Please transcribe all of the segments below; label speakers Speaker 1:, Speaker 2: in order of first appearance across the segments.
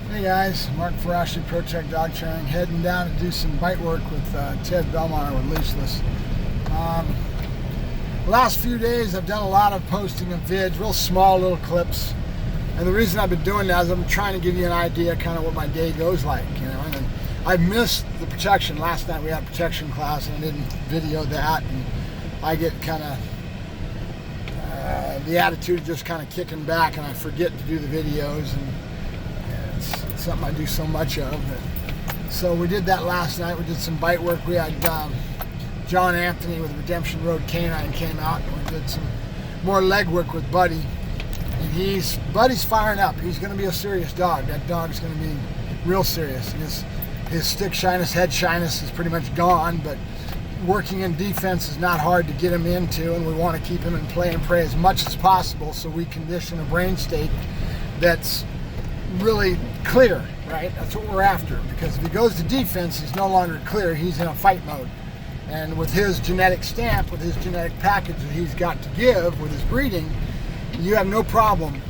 Speaker 1: Hey guys, Mark Ferrasci, Protect Dog Training, heading down to do some bite work with Ted Belmont with Leashless. Last few days I've done a lot of posting of vids, real small little clips, and the reason I've been doing that is I'm trying to give you an idea kind of what my day goes like, and I missed the protection. Last night we had a protection class and I didn't video that, and I get kind of the attitude just kind of kicking back and I forget to do the videos, and it's something I do so much of. So we did that last night. We did some bite work. We had John Anthony with Redemption Road Canine came out, and we did some more leg work with Buddy. And Buddy's firing up. He's going to be a serious dog. That dog's going to be real serious. His stick shyness, head shyness is pretty much gone, but working in defense is not hard to get him into, and we want to keep him in play and prey as much as possible so we condition a brain state that's really clear, right? That's what we're after, because if he goes to defense, he's no longer clear, he's in a fight mode. And with his genetic stamp, with his genetic package that he's got to give with his breeding, you have no problem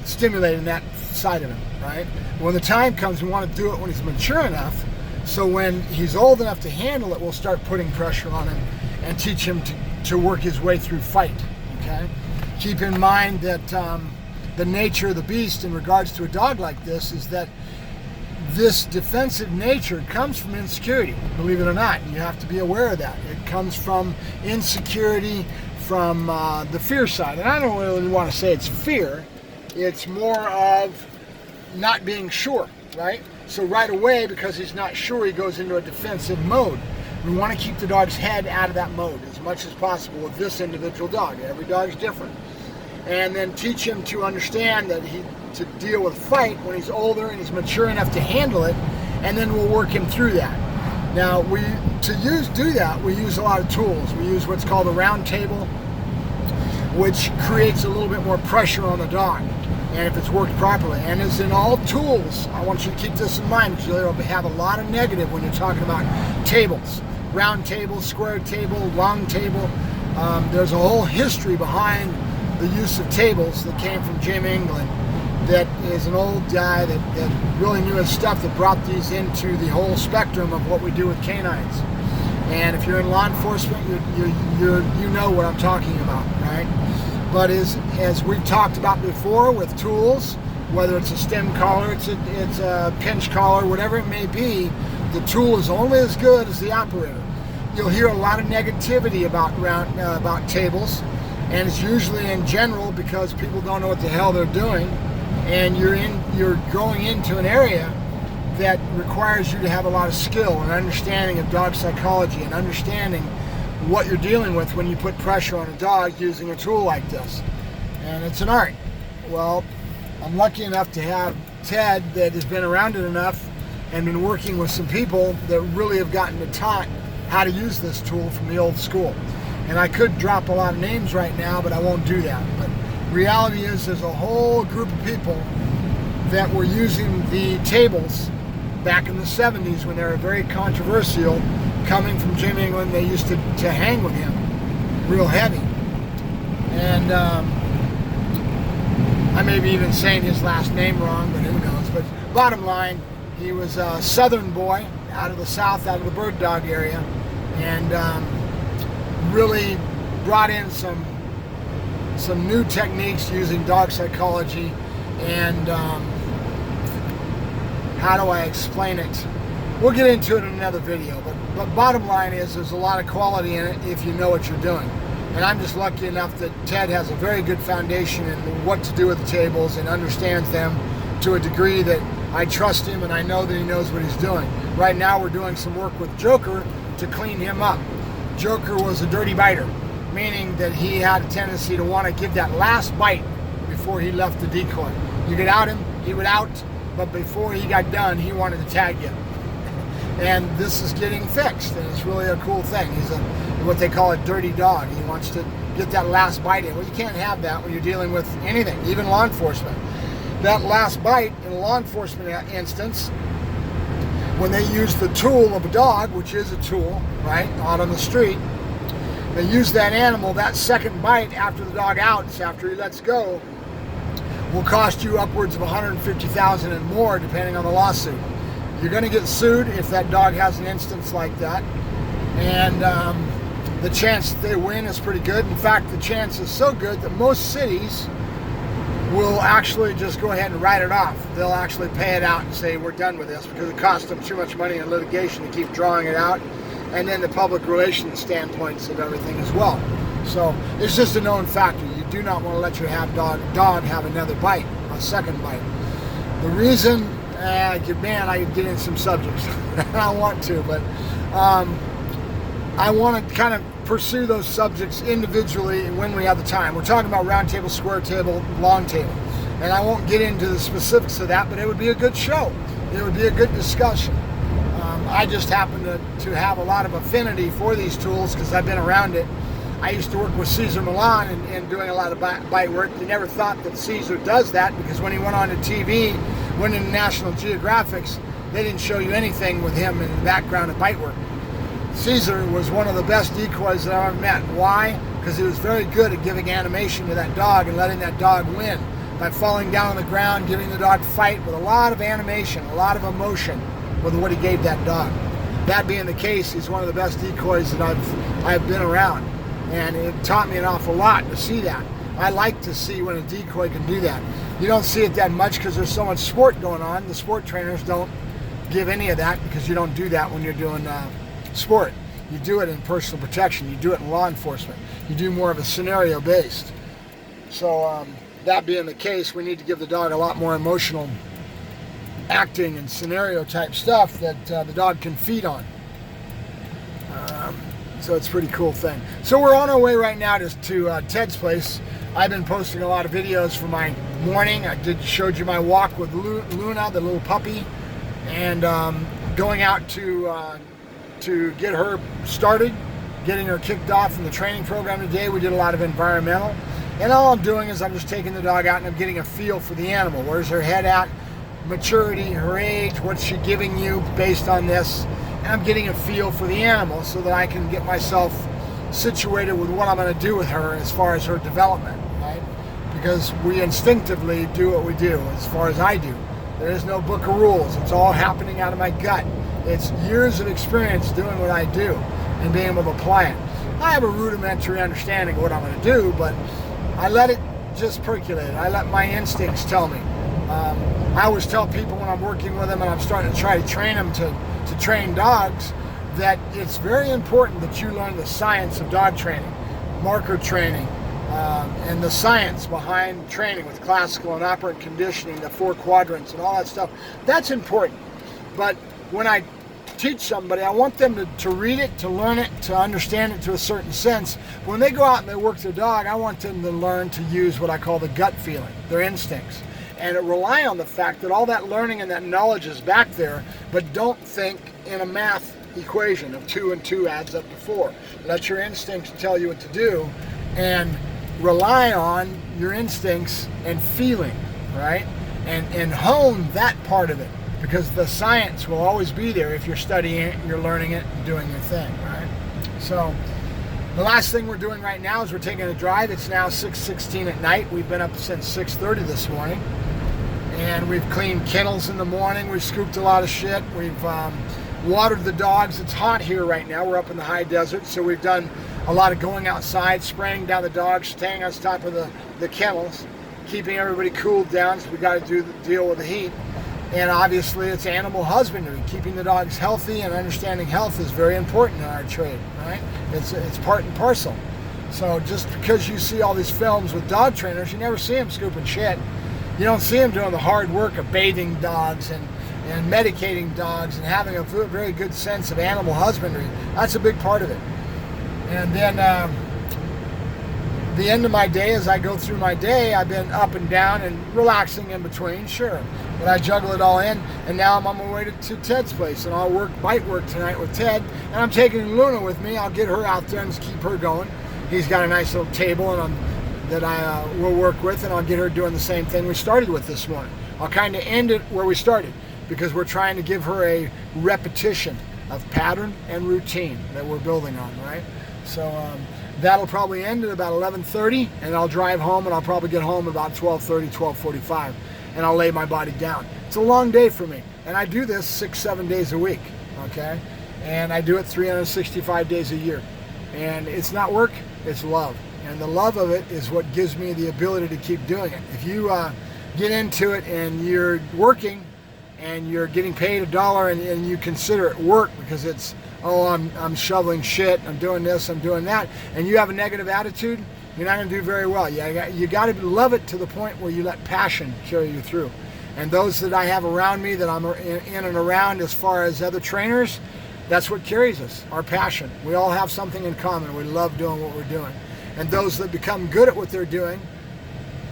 Speaker 1: stimulating that side of him, right? When the time comes, we want to do it when he's mature enough, so when he's old enough to handle it, we'll start putting pressure on him and teach him to work his way through fight, okay? Keep in mind that the nature of the beast in regards to a dog like this is that this defensive nature comes from insecurity, believe it or not. You have to be aware of that. It comes from insecurity, from the fear side. And I don't really want to say it's fear. It's more of not being sure, right? So right away, because he's not sure, he goes into a defensive mode. We want to keep the dog's head out of that mode as much as possible with this individual dog. Every dog's different. And then teach him to understand that to deal with fight when he's older and he's mature enough to handle it, and then we'll work him through that. Now, to do that, we use a lot of tools. We use what's called a round table, which creates a little bit more pressure on the dog, and if it's worked properly. And as in all tools, I want you to keep this in mind, because you'll have a lot of negative when you're talking about tables. Round table, square table, long table. There's a whole history behind the use of tables that came from Jim England, that is an old guy that really knew his stuff, that brought these into the whole spectrum of what we do with canines. And if you're in law enforcement, you know what I'm talking about, right? But as we've talked about before with tools, whether it's a stem collar, it's a pinch collar, whatever it may be, the tool is only as good as the operator. You'll hear a lot of negativity about tables, and it's usually in general because people don't know what the hell they're doing, and you're going into an area that requires you to have a lot of skill and understanding of dog psychology and understanding what you're dealing with when you put pressure on a dog using a tool like this. And it's an art. Well, I'm lucky enough to have Ted that has been around it enough and been working with some people that really have gotten taught how to use this tool from the old school. And I could drop a lot of names right now, but I won't do that. But reality is there's a whole group of people that were using the tables back in the 70s when they were very controversial, coming from Jim England. They used to hang with him real heavy. And I may be even saying his last name wrong, but who knows. But bottom line, he was a southern boy out of the south, out of the bird dog area, and really brought in some new techniques using dog psychology. And how do I explain it? We'll get into it in another video, but bottom line is there's a lot of quality in it if you know what you're doing. And I'm just lucky enough that Ted has a very good foundation in what to do with the tables and understands them to a degree that I trust him and I know that he knows what he's doing. Right now we're doing some work with Joker to clean him up. Joker was a dirty biter, meaning that he had a tendency to want to give that last bite before he left the decoy. You could out him, he would out, but before he got done, he wanted to tag you. And this is getting fixed, and it's really a cool thing. He's what they call a dirty dog. He wants to get that last bite in. Well, you can't have that when you're dealing with anything, even law enforcement. That last bite in a law enforcement instance, when they use the tool of a dog, which is a tool, right, out on the street, they use that animal, that second bite after the dog outs, after he lets go, will cost you upwards of $150,000 and more, depending on the lawsuit. You're going to get sued if that dog has an instance like that, and the chance that they win is pretty good. In fact, the chance is so good that most cities will actually just go ahead and write it off. They'll actually pay it out and say, we're done with this, because it costs them too much money in litigation to keep drawing it out, and then the public relations standpoints of everything as well. So it's just a known factor. You do not want to let your dog have another bite, a second bite. The reason, I get into some subjects. I don't want to, but I want to kind of pursue those subjects individually when we have the time. We're talking about round table, square table, long table. And I won't get into the specifics of that, but it would be a good show. It would be a good discussion. I just happen to have a lot of affinity for these tools because I've been around it. I used to work with Cesar Millan and doing a lot of bite work. You never thought that Cesar does that, because when he went on to TV, went into National Geographics, they didn't show you anything with him in the background of bite work. Cesar was one of the best decoys that I ever met. Why? Because he was very good at giving animation to that dog and letting that dog win by falling down on the ground, giving the dog fight with a lot of animation, a lot of emotion with what he gave that dog. That being the case, he's one of the best decoys that I've been around, and it taught me an awful lot to see that. I like to see when a decoy can do that. You don't see it that much because there's so much sport going on. The sport trainers don't give any of that, because you don't do that when you're doing sport. You do it in personal protection. You do it in law enforcement. You do more of a scenario based. So that being the case, we need to give the dog a lot more emotional acting and scenario type stuff that the dog can feed on. So it's a pretty cool thing. So we're on our way right now to Ted's place. I've been posting a lot of videos for my morning. I showed you my walk with Luna, the little puppy, and going out to get her started, getting her kicked off in the training program today. We did a lot of environmental, and all I'm doing is I'm just taking the dog out and I'm getting a feel for the animal. Where's her head at, maturity, her age, what's she giving you based on this, and I'm getting a feel for the animal so that I can get myself situated with what I'm going to do with her as far as her development, right? Because we instinctively do what we do, as far as I do. There is no book of rules. It's all happening out of my gut. It's years of experience doing what I do and being able to apply it. I have a rudimentary understanding of what I'm going to do, but I let it just percolate. I let my instincts tell me. I always tell people when I'm working with them and I'm starting to try to train them to train dogs, that it's very important that you learn the science of dog training, marker training, and the science behind training with classical and operant conditioning, the 4 quadrants and all that stuff. That's important. But when I teach somebody, I want them to read it, to learn it, to understand it to a certain sense. When they go out and they work their dog, I want them to learn to use what I call the gut feeling, their instincts, and rely on the fact that all that learning and that knowledge is back there, but don't think in a math equation of 2 and 2 adds up to 4. Let your instincts tell you what to do, and rely on your instincts and feeling, right? And hone that part of it, because the science will always be there if you're studying it, you're learning it, and doing your thing, right? So the last thing we're doing right now is we're taking a drive. It's now 6:16 at night. We've been up since 6:30 this morning, and we've cleaned kennels in the morning. We've scooped a lot of shit. We've watered the dogs. It's hot here right now. We're up in the high desert, so we've done a lot of going outside, spraying down the dogs, staying on top of the kennels, keeping everybody cooled down, so we got to deal with the heat. And obviously it's animal husbandry. Keeping the dogs healthy and understanding health is very important in our trade, right? It's part and parcel. So just because you see all these films with dog trainers, you never see them scooping shit. You don't see them doing the hard work of bathing dogs and medicating dogs and having a very good sense of animal husbandry. That's a big part of it. And then the end of my day, as I go through my day, I've been up and down and relaxing in between, sure. But I juggle it all in, and now I'm on my way to Ted's place, and I'll bite work tonight with Ted, and I'm taking Luna with me. I'll get her out there and keep her going. He's got a nice little table that I will work with, and I'll get her doing the same thing we started with this morning. I'll kind of end it where we started, because we're trying to give her a repetition of pattern and routine that we're building on, right? So That'll probably end at about 11:30, and I'll drive home, and I'll probably get home about 12:30, 12:45, and I'll lay my body down. It's a long day for me, and I do this 6-7 days a week, okay? And I do it 365 days a year. And it's not work, it's love. And the love of it is what gives me the ability to keep doing it. If you get into it and you're working and you're getting paid $1 and you consider it work because it's, oh, I'm shoveling shit, I'm doing this, I'm doing that, and you have a negative attitude, you're not going to do very well. You got to love it to the point where you let passion carry you through. And those that I have around me, that I'm in and around as far as other trainers, that's what carries us, our passion. We all have something in common. We love doing what we're doing. And those that become good at what they're doing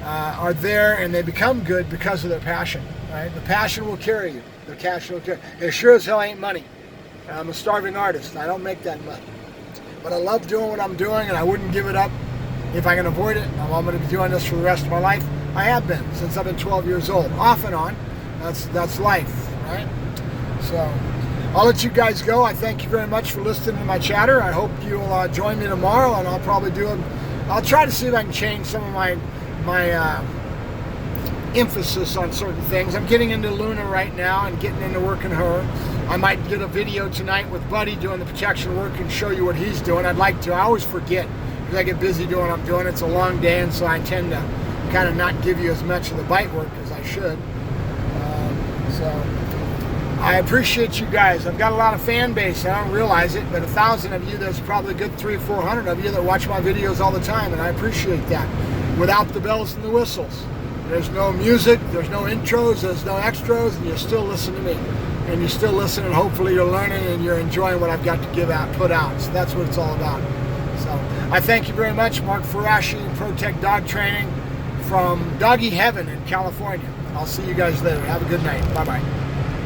Speaker 1: are there, and they become good because of their passion. Right? The passion will carry you. The passion will carry you. It sure as hell ain't money. I'm a starving artist. I don't make that much. But I love doing what I'm doing, and I wouldn't give it up if I can avoid it. I'm going to be doing this for the rest of my life. I have been since I've been 12 years old, off and on. That's life, right? So I'll let you guys go. I thank you very much for listening to my chatter. I hope you'll join me tomorrow, and I'll probably I'll try to see if I can change some of my emphasis on certain things. I'm getting into Luna right now and getting into working her. I might get a video tonight with Buddy doing the protection work and show you what he's doing. I'd like to. I always forget because I get busy doing what I'm doing. It's a long day, and so I tend to kind of not give you as much of the bite work as I should. So I appreciate you guys. I've got a lot of fan base. I don't realize it, but 1,000 of you, there's probably a good 300-400 of you that watch my videos all the time, and I appreciate that. Without the bells and the whistles, there's no music, there's no intros, there's no extras, and you still listen to me. And you still listen, and hopefully you're learning and you're enjoying what I've got to put out. So that's what it's all about. So I thank you very much. Mark Ferrasci, ProTech Dog Training from Doggy Heaven in California. I'll see you guys later. Have a good night. Bye-bye.